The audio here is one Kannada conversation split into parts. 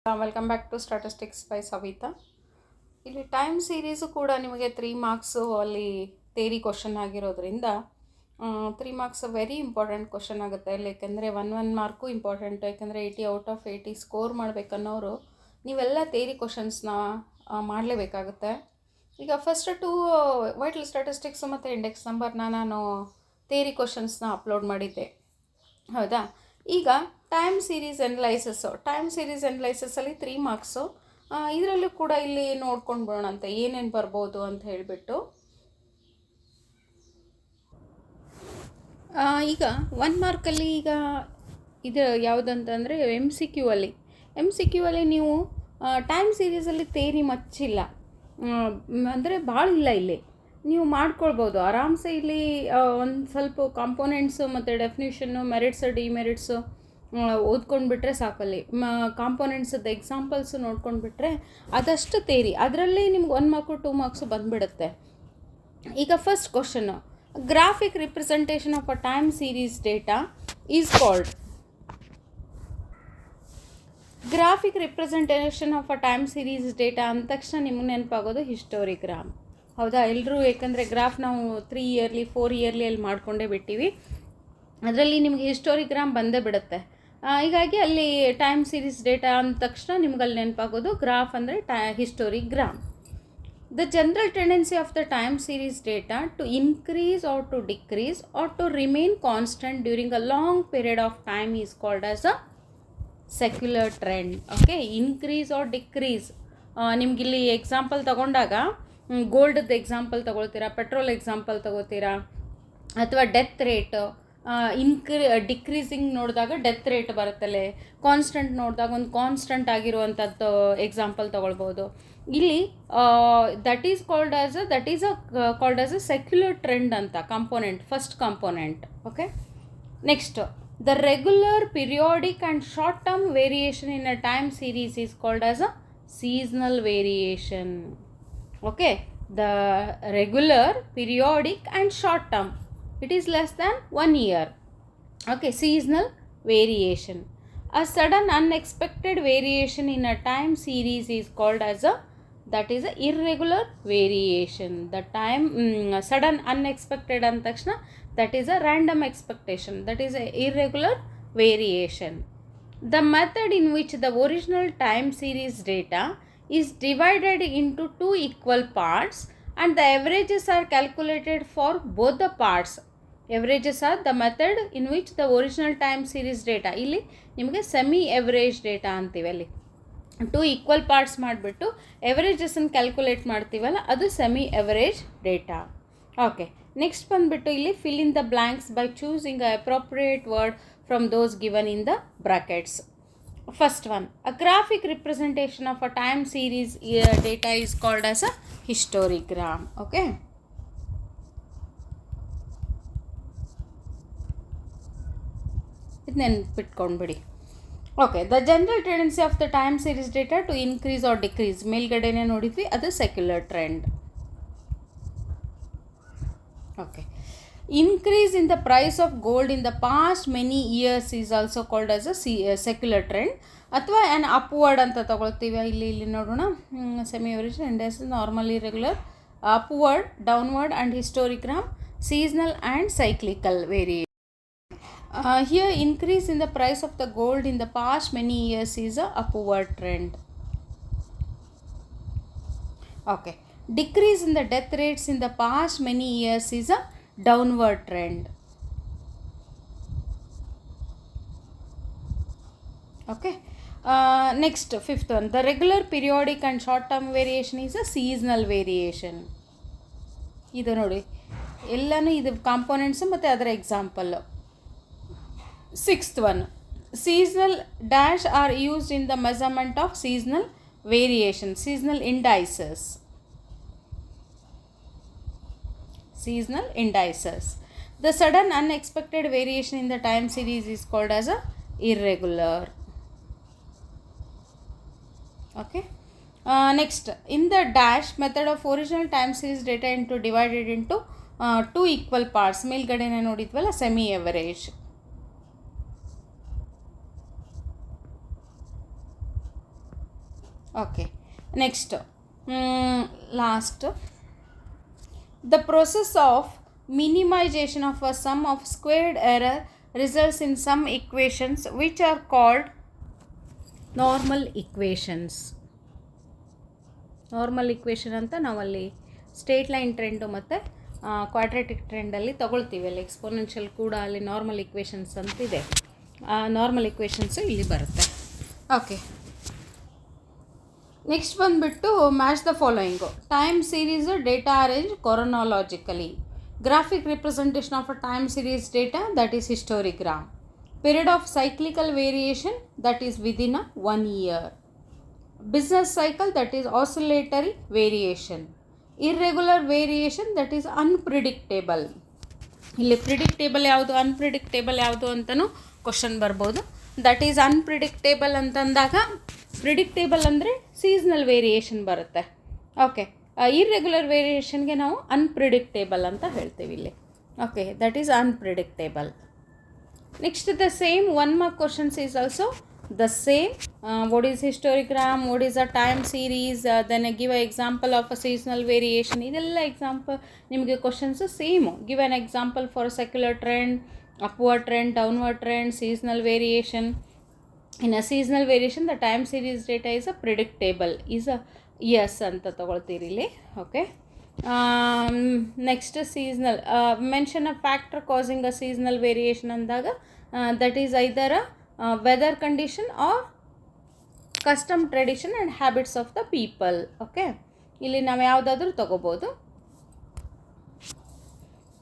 Welcome back to statistics by Savita. ಇಲ್ಲಿ ಟೈಮ್ ಸೀರೀಸು ಕೂಡ ನಿಮಗೆ 3 ಮಾರ್ಕ್ಸು ಅಲ್ಲಿ ಥಿಯರಿ ಕ್ವಶನ್ ಆಗಿರೋದ್ರಿಂದ 3 ಮಾರ್ಕ್ಸ್ ವೆರಿ ಇಂಪಾರ್ಟೆಂಟ್ ಕ್ವಶನ್ ಆಗುತ್ತೆ. ಏಕೆಂದರೆ 1 ಮಾರ್ಕು ಇಂಪಾರ್ಟೆಂಟು. ಯಾಕೆಂದರೆ 80 ಔಟ್ ಆಫ್ 80 ಸ್ಕೋರ್ ಮಾಡಬೇಕನ್ನೋರು ನೀವೆಲ್ಲ ಥಿಯರಿ ಕ್ವಶನ್ಸ್ನ ಮಾಡಲೇಬೇಕಾಗುತ್ತೆ. ಈಗ ಫಸ್ಟ್ 2 ವೈಟಲ್ ಸ್ಟಾಟಿಸ್ಟಿಕ್ಸು ಮತ್ತು ಇಂಡೆಕ್ಸ್ ನಂಬರ್ನ ನಾನು ಥಿಯರಿ ಕ್ವಶನ್ಸ್ನ ಅಪ್ಲೋಡ್ ಮಾಡಿದ್ದೆ, ಹೌದಾ. ಈಗ ಟೈಮ್ ಸೀರೀಸ್ ಎನಲೈಸಸ್ಸಲ್ಲಿ 3 ಮಾರ್ಕ್ಸು. ಇದರಲ್ಲೂ ಕೂಡ ಇಲ್ಲಿ ನೋಡ್ಕೊಂಡು ಬಿಡೋಣ ಅಂತ ಏನೇನು ಬರ್ಬೋದು ಅಂತ ಹೇಳಿಬಿಟ್ಟು. ಈಗ 1 ಮಾರ್ಕಲ್ಲಿ ಈಗ ಇದು ಯಾವುದಂತಂದರೆ ಎಮ್ ಸಿ ಕ್ಯೂ ಅಲ್ಲಿ ನೀವು ಟೈಮ್ ಸೀರೀಸಲ್ಲಿ ಥಿಯರಿ ಮಚ್ಚಿಲ್ಲ, ಅಂದರೆ ಭಾಳ ಇಲ್ಲ. ಇಲ್ಲಿ ನೀವು ಮಾಡ್ಕೊಳ್ಬೋದು ಆರಾಮ್ಸೆ. ಇಲ್ಲಿ ಒಂದು ಸ್ವಲ್ಪ ಕಾಂಪೋನೆಂಟ್ಸು ಮತ್ತು ಡೆಫಿನಿಷನ್ನು, ಮೆರಿಟ್ಸು, ಡಿಮೆರಿಟ್ಸು ಓದ್ಕೊಂಡ್ಬಿಟ್ರೆ ಸಾಕಲ್ಲಿ. ಕಾಂಪೋನೆಂಟ್ಸದ್ದು ಎಕ್ಸಾಂಪಲ್ಸು ನೋಡ್ಕೊಂಡ್ಬಿಟ್ರೆ ಅದಷ್ಟು ಥಿಯರಿ, ಅದರಲ್ಲಿ ನಿಮ್ಗೆ 1 ಮಾರ್ಕು 2 ಮಾರ್ಕ್ಸು ಬಂದುಬಿಡುತ್ತೆ. ಈಗ first question, graphic representation of a time series data is called. Graphic representation of a time series data ಅಂದ ತಕ್ಷಣ ನಿಮ್ಗೆ ನೆನಪಾಗೋದು ಹಿಸ್ಟೋರಿಗ್ರಾಮ್, ಹೌದಾ. ಎಲ್ಲರೂ ಯಾಕಂದರೆ ಗ್ರಾಫ್ ನಾವು 3 ಇಯರ್ಲಿ 4 ಇಯರ್ಲಿ ಅಲ್ಲಿ ಮಾಡ್ಕೊಂಡೇ ಬಿಟ್ಟಿವಿ. ಅದರಲ್ಲಿ ನಿಮಗೆ ಹಿಸ್ಟೋರಿಗ್ರಾಮ್ ಬಂದೇ ಬಿಡುತ್ತೆ. ಹೀಗಾಗಿ ಅಲ್ಲಿ ಟೈಮ್ ಸೀರೀಸ್ ಡೇಟಾ ಅಂದ ತಕ್ಷಣ ನಿಮ್ಗೆ ಅಲ್ಲಿ ನೆನಪಾಗೋದು ಗ್ರಾಫ್ ಅಂದರೆ histogram. The general tendency of the time series data to increase or to decrease or to remain constant during a long period of time is called as a secular trend. Okay, increase or decrease. ನಿಮಗಿಲ್ಲಿ ಎಕ್ಸಾಂಪಲ್ ತಗೊಂಡಾಗ ಗೋಲ್ಡದ್ದು ಎಕ್ಸಾಂಪಲ್ ತಗೊಳ್ತೀರಾ, ಪೆಟ್ರೋಲ್ ಎಕ್ಸಾಂಪಲ್ ತಗೋತೀರಾ, ಅಥವಾ ಡೆತ್ ರೇಟ್ ಡಿಕ್ರೀಸಿಂಗ್ ನೋಡಿದಾಗ ಡೆತ್ ರೇಟ್ ಬರುತ್ತಲ್ಲೇ. ಕಾನ್ಸ್ಟೆಂಟ್ ನೋಡಿದಾಗ ಒಂದು ಕಾನ್ಸ್ಟೆಂಟ್ ಆಗಿರುವಂಥದ್ದು ಎಕ್ಸಾಂಪಲ್ ತೊಗೊಳ್ಬೋದು. ಇಲ್ಲಿ that is called as a secular trend ಅಂತ component, first component. Okay, next, the regular periodic and short term variation in a time series is called as a seasonal variation. Okay, the regular, periodic and short term, it is less than 1 year. Okay, seasonal variation. A sudden unexpected variation in a time series is called as a irregular variation. The time sudden unexpected and takshana, that is a random expectation, that is a irregular variation. The method in which the original time series data is divided into 2 equal parts and the averages are calculated for both the parts. Averages are the method in which the original time series data, ಇಲ್ಲಿ ನಿಮಗೆ ಸೆಮಿ ಎವರೇಜ್ ಡೇಟಾ ಅಂತೀವಿ. ಅಲ್ಲಿ 2 ಈಕ್ವಲ್ ಪಾರ್ಟ್ಸ್ ಮಾಡಿಬಿಟ್ಟು ಎವರೇಜಸನ್ನು ಕ್ಯಾಲ್ಕುಲೇಟ್ ಮಾಡ್ತೀವಲ್ಲ, ಅದು semi average data. Okay, next ಬಂದುಬಿಟ್ಟು ಇಲ್ಲಿ fill in the blanks by choosing a appropriate word from those given in the brackets. First one, a graphic representation of a time series data is called as a histogram. Okay, ಇದನ್ನ ಬಿಟ್ಕೊಂಡ್ಬಿಡಿ. Okay, the general tendency of the time series data to increase or decrease, ಮೇಲ್ಗಡೆನೇ ನೋಡಿದ್ವಿ, ಅದು secular trend. Okay, increase in the price of gold in the past many years is also called as a secular trend, ಅಥವಾ an upward ಅಂತ ತಗೊಳ್ತೀವಿ. ಇಲ್ಲಿ ನೋಡೋಣ, semi average, index, normally regular, upward, downward and histogram, seasonal and cyclical variation. Here increase in the price of the gold in the past many years is a upward trend. Okay, decrease in the death rates in the past many years is a downward trend. Okay, next, fifth one, the regular, periodic and short term variation is a seasonal variation. ಇದು ನೋಡಿ, ಎಲ್ಲನೂ ಇದು ಕಾಂಪೋನೆಂಟ್ಸು ಮತ್ತು ಅದರ example. Sixth one, seasonal dash are used in the measurement of seasonal variation, seasonal indices. Seasonal indices. The sudden unexpected variation in the time series is called as a irregular. Okay, next, in the dash method of original time series data into divided into 2 equal parts, ಮೇಲ್ಗಡೆನೇ ನೋಡಿದ್ವಲ್ಲ semi average. Okay, next last, the process of minimization of a sum of squared error results in some equations which are called normal equations. Normal equation ಅಂತ ನಾವಲ್ಲಿ ಸ್ಟ್ರೇಟ್ ಲೈನ್ ಟ್ರೆಂಡು ಮತ್ತು ಕ್ವಾಡ್ರಾಟಿಕ್ ಟ್ರೆಂಡಲ್ಲಿ ತೊಗೊಳ್ತೀವಿ. ಅಲ್ಲಿ ಎಕ್ಸ್ಪೋನೆನ್ಷಿಯಲ್ ಕೂಡ ಅಲ್ಲಿ ನಾರ್ಮಲ್ ಇಕ್ವೇಷನ್ಸ್ ಅಂತಿದೆ. ನಾರ್ಮಲ್ ಇಕ್ವೇಷನ್ಸು ಇಲ್ಲಿ ಬರುತ್ತೆ. ಓಕೆ, ನೆಕ್ಸ್ಟ್ ಬಂದುಬಿಟ್ಟು match the following. Time series data arrange chronologically. Graphic representation of a time series data, that is histogram. Period of cyclical variation, that is within a 1 year. Business cycle, that is oscillatory variation. Irregular variation, that is unpredictable. ಇಲ್ಲಿ ಪ್ರಿಡಿಕ್ಟೇಬಲ್ ಯಾವುದು, ಅನ್ಪ್ರಿಡಿಕ್ಟೇಬಲ್ ಯಾವುದು ಅಂತಲೂ ಕ್ವಶನ್ ಬರ್ಬೋದು. ದಟ್ ಈಸ್ ಅನ್ಪ್ರಿಡಿಕ್ಟೇಬಲ್ ಅಂತಂದಾಗ, ಪ್ರಿಡಿಕ್ಟೇಬಲ್ ಅಂದರೆ ಸೀಸ್ನಲ್ ವೇರಿಯೇಷನ್ ಬರುತ್ತೆ. ಓಕೆ, ಇರ್ರೆಗ್ಯುಲರ್ ವೇರಿಯೇಷನ್ಗೆ ನಾವು ಅನ್ಪ್ರಿಡಿಕ್ಟೇಬಲ್ ಅಂತ ಹೇಳ್ತೀವಿ ಇಲ್ಲಿ. Okay, that is unpredictable. Next the same 1 mark questions is also the same. What is histogram, what is a time series, then give an example of a seasonal variation. ಇದೆಲ್ಲ ಎಕ್ಸಾಂಪಲ್ ನಿಮಗೆ questions same. Give an example for secular trend, upward trend, downward trend, seasonal variation. In a seasonal variation, the time series data is a predictable, is a S ಅಂತ ತೊಗೊಳ್ತೀರಿ ಇಲ್ಲಿ. Okay, next seasonal, mention a factor causing a seasonal variation ಅಂದಾಗ that is either weather condition or custom tradition and habits of the people. Okay, ಇಲ್ಲಿ ನಾವು ಯಾವುದಾದ್ರೂ ತೊಗೋಬೋದು.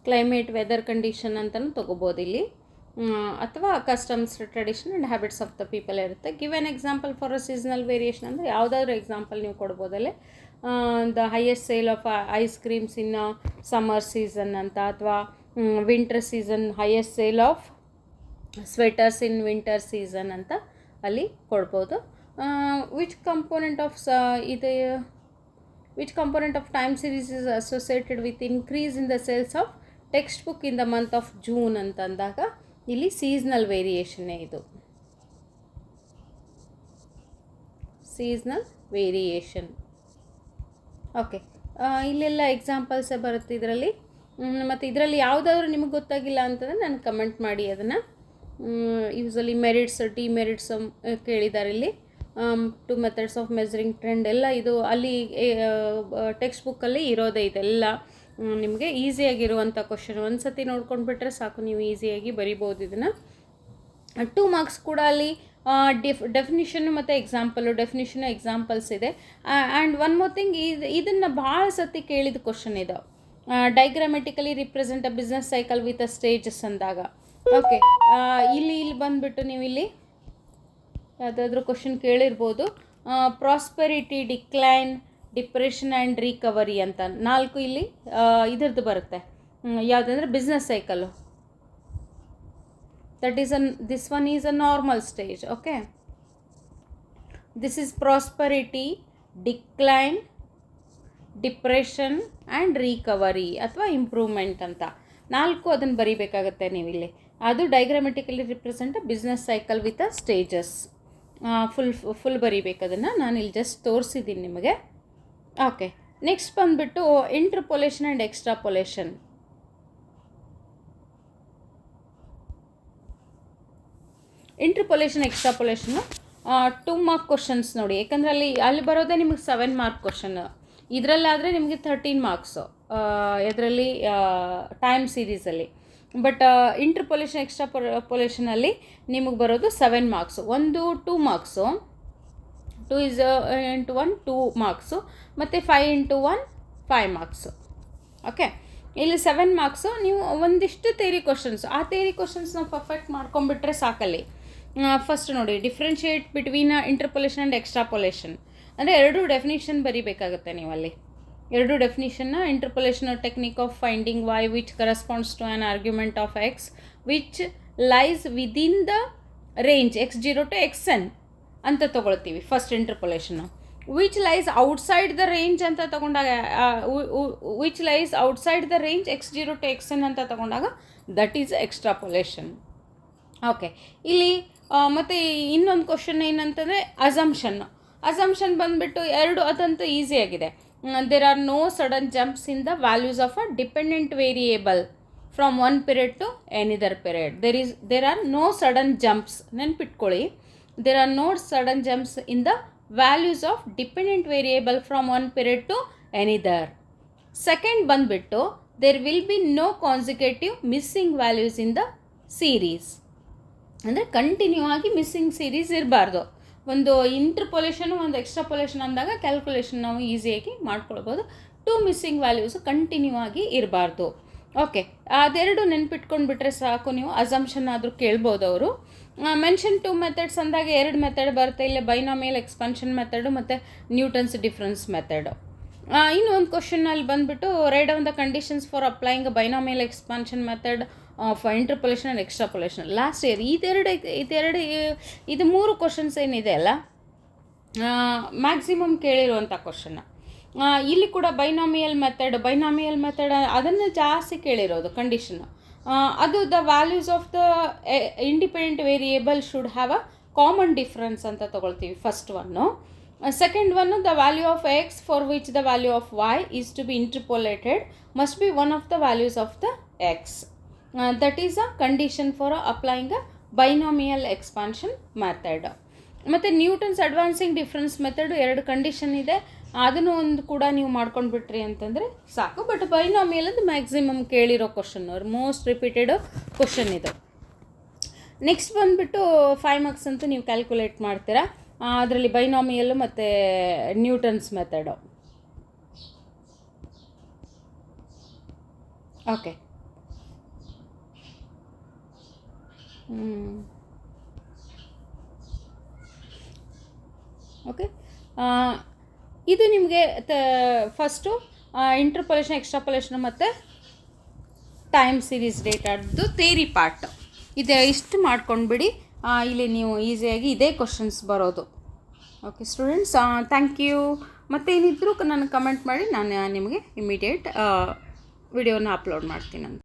ಕ್ಲೈಮೇಟ್, ವೆದರ್ ಕಂಡೀಷನ್ ಅಂತಲೂ ತೊಗೋಬೋದು ಇಲ್ಲಿ, ಅಥವಾ customs, tradition and habits of the people ಇರುತ್ತೆ. Give an example for a seasonal variation ಅಂದರೆ ಯಾವುದಾದ್ರೂ ಎಕ್ಸಾಂಪಲ್ ನೀವು ಕೊಡ್ಬೋದಲ್ಲೇ. The highest sale of ice creams in summer season ಅಂತ, ಅಥವಾ winter season highest sale of sweaters in winter season ಅಂತ ಅಲ್ಲಿ ಕೊಡ್ಬೋದು. Which component of time series is associated with increase in the sales of text book in the month of June ಅಂತಂದಾಗ ಇಲ್ಲಿ ಸೀಸ್ನಲ್ ವೇರಿಯೇಷನ್ನೇ ಇದು, ಸೀಸ್ನಲ್ ವೇರಿಯೇಷನ್. ಓಕೆ, ಇಲ್ಲೆಲ್ಲ ಎಕ್ಸಾಂಪಲ್ಸೇ ಬರುತ್ತೆ ಇದರಲ್ಲಿ. ಮತ್ತು ಇದರಲ್ಲಿ ಯಾವುದಾದ್ರೂ ನಿಮಗೆ ಗೊತ್ತಾಗಿಲ್ಲ ಅಂತಂದರೆ ನನಗೆ ಕಮೆಂಟ್ ಮಾಡಿ ಅದನ್ನು. ಯೂಸಲಿ ಮೆರಿಟ್ಸ್, ಡಿಮೆರಿಟ್ಸ್ ಕೇಳಿದ್ದಾರೆ ಇಲ್ಲಿ. 2 methods ಆಫ್ ಮೆಜರಿಂಗ್ ಟ್ರೆಂಡ್ ಎಲ್ಲ ಇದು ಅಲ್ಲಿ ಟೆಕ್ಸ್ಟ್ ಬುಕ್ಕಲ್ಲಿ ಇರೋದೇ. ಇದೆಲ್ಲ ನಿಮಗೆ ಈಸಿಯಾಗಿರುವಂಥ ಕ್ವಶನ್. ಒಂದು ಸತಿ ನೋಡ್ಕೊಂಡ್ಬಿಟ್ರೆ ಸಾಕು, ನೀವು ಈಸಿಯಾಗಿ ಬರಿಬೋದು ಇದನ್ನು. 2 marks ಕೂಡ ಅಲ್ಲಿ ಡೆಫಿನಿಷನ್ನು ಮತ್ತು ಡೆಫಿನಿಷನ್ನು ಎಕ್ಸಾಂಪಲ್ಸ್ ಇದೆ. ಆ್ಯಂಡ್ ಒನ್ ಮೋರ್ ಥಿಂಗ್, ಇದನ್ನು ಭಾಳ ಸತಿ ಕೇಳಿದ ಕ್ವಶನ್ ಇದು. Diagrammatically represent a business cycle with a stages ಅಂದಾಗ. ಓಕೆ, ಇಲ್ಲಿ ಬಂದುಬಿಟ್ಟು ನೀವು ಇಲ್ಲಿ ಯಾವುದಾದ್ರೂ ಕ್ವಶನ್ ಕೇಳಿರ್ಬೋದು. Prosperity, decline, depression and recovery ಅಂತ 4 ಇಲ್ಲಿ ಇದ್ರದ್ದು ಬರುತ್ತೆ. ಯಾವುದಂದ್ರೆ business cycle. this one is a normal stage. Okay, this is prosperity, decline, depression and recovery ಅಥವಾ ಇಂಪ್ರೂವ್ಮೆಂಟ್ ಅಂತ 4 ಅದನ್ನು ಬರೀಬೇಕಾಗುತ್ತೆ ನೀವು ಇಲ್ಲಿ. ಅದು diagrammatically represent business cycle with a stages. Full ಬರೀಬೇಕು ಅದನ್ನು. ನಾನು ಇಲ್ಲಿ ಜಸ್ಟ್ ತೋರಿಸಿದ್ದೀನಿ ನಿಮಗೆ. ಓಕೆ, ನೆಕ್ಸ್ಟ್ ಬಂದುಬಿಟ್ಟು interpolation and extrapolation. Interpolation, extrapolation 2 mark questions ನೋಡಿ. ಯಾಕಂದರೆ ಅಲ್ಲಿ ಬರೋದೇ ನಿಮಗೆ 7 mark ಕ್ವಶನ್. ಇದರಲ್ಲಾದರೆ ನಿಮಗೆ 13 marks ಇದರಲ್ಲಿ ಟೈಮ್ ಸೀರೀಸಲ್ಲಿ. ಬಟ್ ಇಂಟರ್ಪೊಲೇಷನ್, ಎಕ್ಸ್ಟ್ರಾಪೊಲೇಷನಲ್ಲಿ ನಿಮಗೆ ಬರೋದು 7 marks. 2 marks, 2 is into 1 2 marks, ಮತ್ತು 5 into 1 5 marks. ಓಕೆ, ಇಲ್ಲಿ 7 marks. ನೀವು ಒಂದಿಷ್ಟು ಥಿಯರಿ ಕ್ವಶನ್ಸ್, ಆ ಥಿಯರಿ ಕ್ವಶನ್ಸ್ ನಾವು ಪರ್ಫೆಕ್ಟ್ ಮಾಡ್ಕೊಂಡ್ಬಿಟ್ರೆ ಸಾಕಲ್ಲಿ. ಫಸ್ಟ್ ನೋಡಿ, differentiate between interpolation and extrapolation ಅಂದರೆ 2 ಡೆಫಿನಿಷನ್ ಬರೀಬೇಕಾಗುತ್ತೆ ನೀವಲ್ಲಿ. 2 ಡೆಫಿನಿಷನ್ನ. Interpolation technique of finding Y which corresponds to an argument of X which lies within the range x0 to xn ಅಂತ ತೊಗೊಳ್ತೀವಿ first interpolation. Which lies outside the range ಅಂತ ತೊಗೊಂಡಾಗ, which lies outside the range x0 to xn ಅಂತ ತೊಗೊಂಡಾಗ ದಟ್ ಈಸ್ ಎಕ್ಸ್ಟ್ರಾಪೊಲೇಷನ್. ಓಕೆ, ಇಲ್ಲಿ ಮತ್ತು ಇನ್ನೊಂದು ಕ್ವಶನ್ ಏನಂತಂದರೆ ಅಸಂಪ್ಷನ್ನು. ಅಸಂಪ್ಷನ್ ಬಂದುಬಿಟ್ಟು ಎರಡು, ಅದಂತೂ ಈಸಿಯಾಗಿದೆ. There are no sudden jumps in the values of a dependent variable from one period to another period. There are no sudden jumps, ನೆನ್ಪಿಟ್ಕೊಳ್ಳಿ. There are no sudden jumps in the values of dependent variable from one period to another. Second ಬಂದುಬಿಟ್ಟು there will be no consecutive missing values in the series. ಅಂದರೆ ಕಂಟಿನ್ಯೂ ಆಗಿ ಮಿಸ್ಸಿಂಗ್ ಸೀರೀಸ್ ಇರಬಾರ್ದು. ಒಂದು ಇಂಟರ್ಪೊಲೇಷನು ಒಂದು ಎಕ್ಸ್ಟ್ರಾಪೊಲೇಷನ್ ಅಂದಾಗ ಕ್ಯಾಲ್ಕುಲೇಷನ್ ನಾವು ಈಸಿಯಾಗಿ ಮಾಡ್ಕೊಳ್ಬೋದು. 2 ಮಿಸ್ಸಿಂಗ್ ವ್ಯಾಲ್ಯೂಸು ಕಂಟಿನ್ಯೂ ಆಗಿ ಇರಬಾರ್ದು. ಓಕೆ, ಅದೆರಡು ನೆನ್ಪಿಟ್ಕೊಂಡ್ಬಿಟ್ರೆ ಸಾಕು. ನೀವು ಅಸಂಪ್ಷನ್ ಆದರೂ ಕೇಳ್ಬೋದು ಅವರು. ಮೆನ್ಷನ್ 2 ಮೆಥಡ್ಸ್ ಅಂದಾಗ 2 ಮೆಥಡ್ ಬರುತ್ತೆ ಇಲ್ಲಿ, ಬೈನಾಮಿಯಲ್ ಎಕ್ಸ್ಪಾನ್ಷನ್ ಮೆಥಡು ಮತ್ತು ನ್ಯೂಟನ್ಸ್ ಡಿಫ್ರೆನ್ಸ್ ಮೆಥಡು. ಇನ್ನೂ ಒಂದು ಕ್ವಶನಲ್ಲಿ ಬಂದುಬಿಟ್ಟು write down the conditions for applying binomial expansion method of interpolation and extrapolation. Last year ಇದು 3 ಕ್ವಶನ್ಸ್ ಏನಿದೆ ಅಲ್ಲ, ಮ್ಯಾಕ್ಸಿಮಮ್ ಕೇಳಿರುವಂಥ ಕ್ವಶನ್ನ. ಇಲ್ಲಿ ಕೂಡ ಬೈನಾಮಿಯಲ್ ಮೆಥಡ್ ಅದನ್ನು ಜಾಸ್ತಿ ಕೇಳಿರೋದು ಕಂಡೀಷನ್ನು. ಅದು the values of the independent variable should have a common difference ಅಂತ ತೊಗೊಳ್ತೀವಿ first one. Second one the value of X for which the value of Y is to be interpolated must be one of the values of the X. That is a condition for applying a binomial expansion method. ಮತ್ತು Newton's advancing difference method 2 condition ಇದೆ, ಅದನ್ನು ಒಂದು ಕೂಡ ನೀವು ಮಾಡ್ಕೊಂಡು ಬಿಟ್ರಿ ಅಂತಂದರೆ ಸಾಕು. ಬಟ್ ಬೈನಾಮಿಯಲ್ ಅದು ಮ್ಯಾಕ್ಸಿಮಮ್ ಕೇಳಿರೋ ಕ್ವಶನ್, ಮೋಸ್ಟ್ ರಿಪೀಟೆಡ್ ಕ್ವಶನ್ ಇದು. ನೆಕ್ಸ್ಟ್ ಬಂದುಬಿಟ್ಟು 5 ಮಾರ್ಕ್ಸ್ ಅಂತೂ ನೀವು ಕ್ಯಾಲ್ಕುಲೇಟ್ ಮಾಡ್ತೀರಾ. ಅದರಲ್ಲಿ ಬೈನಾಮಿಯಲ್ಲು ಮತ್ತು ನ್ಯೂಟನ್ಸ್ ಮೆಥಡು. ಓಕೆ, ಓಕೆ, ಇದು ನಿಮಗೆ ಫಸ್ಟು ಇಂಟರ್ಪೊಲೇಷನ್, ಎಕ್ಸ್ಟ್ರಾಪೊಲೇಷನ್ ಮತ್ತು ಟೈಮ್ ಸೀರೀಸ್ ಡೇಟಾದ್ದು ಥಿಯರಿ ಪಾರ್ಟ್ ಇದೆ. ಇಷ್ಟು ಮಾಡ್ಕೊಂಡ್ಬಿಡಿ, ಇಲ್ಲಿ ನೀವು ಈಸಿಯಾಗಿ ಇದೇ ಕ್ವಶನ್ಸ್ ಬರೋದು. Okay students, thank you. ಮತ್ತೇನಿದ್ರೂ ನನಗೆ ಕಮೆಂಟ್ ಮಾಡಿ, ನಾನು ನಿಮಗೆ ಇಮಿಡಿಯೇಟ್ ವಿಡಿಯೋನ ಅಪ್ಲೋಡ್ ಮಾಡ್ತೀನಿ.